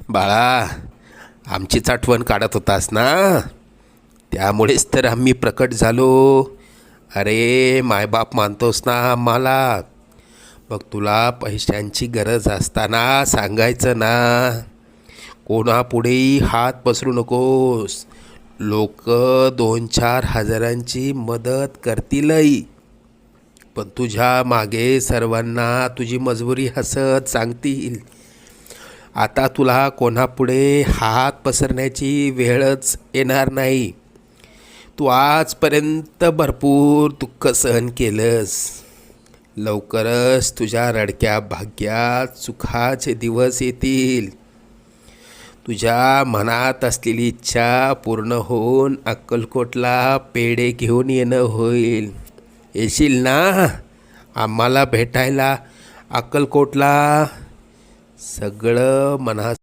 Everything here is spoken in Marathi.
बाळा, आमचीच आठवण काढत होतास ना, त्यामुळेच तर आम्ही प्रकट झालो. अरे मायबाप मानतोस ना आम्हाला, मग तुला पैशांची गरज असताना सांगायचं ना. कोणापुढेही हात पसरू नकोस. लोक 2-4 हजारांची मदत करतीलही, पण तुझ्या मागे सर्वांना तुझी मजबुरी हसत सांगतील. आता तुला कोणापुढे हात पसरण्याची वेळच येणार नाही. तू आजपर्यंत भरपूर दुःख सहन केलंस. लवकरच तुझ्या रडक्या भाग्यात सुखाचे दिवस येतील. तुझ्या मनात असलेली इच्छा पूर्ण होऊन अक्कलकोटला पेढे घेऊन येणं होईल. येशील ना आम्हाला भेटायला अक्कलकोटला? सगळं मनात